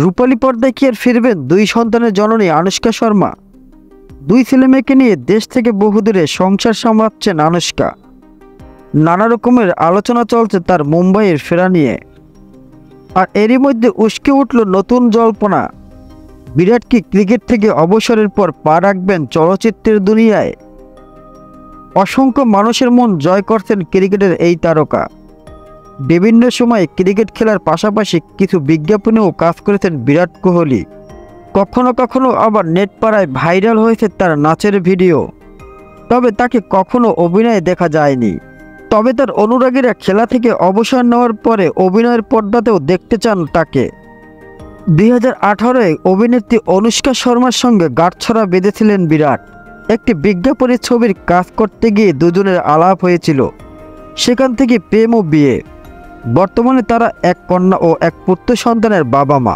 রূপালী পর্দায় কি আর ফিরবেন দুই সন্তানের জননী আনুশকা শর্মা? দুই ছেলেমেয়েকে নিয়ে দেশ থেকে বহুদূরে সংসার সামলাচ্ছেন আনুশকা। নানা রকমের আলোচনা চলছে তার মুম্বাইয়ের ফেরা নিয়ে। আর এরই মধ্যে উস্কে উঠল নতুন জল্পনা, বিরাট কি ক্রিকেট থেকে অবসরের পর পা রাখবেন চলচ্চিত্রের দুনিয়ায়? অসংখ্য মানুষের মন জয় করছেন ক্রিকেটের এই তারকা। বিভিন্ন সময়ে ক্রিকেট খেলার পাশাপাশি কিছু বিজ্ঞাপনেও কাজ করেছেন বিরাট কোহলি। কখনো কখনো আবার নেট পাড়ায় ভাইরাল হয়েছে তার নাচের ভিডিও। তবে তাকে কখনো অভিনয়ে দেখা যায়নি। তবে তার অনুরাগীরা খেলা থেকে অবসর নেওয়ার পরে অভিনয়ের পর্দাতেও দেখতে চান তাকে। 2018-এ অভিনেত্রী অনুষ্কা শর্মার সঙ্গে গাঁটছড়া বেঁধেছিলেন বিরাট। একটি বিজ্ঞাপনের ছবির কাজ করতে গিয়ে দুজনের আলাপ হয়েছিল। সেখান থেকে প্রেম ও বিয়ে। বর্তমানে তারা এক কন্যা ও এক পুত্র সন্তানের বাবা মা।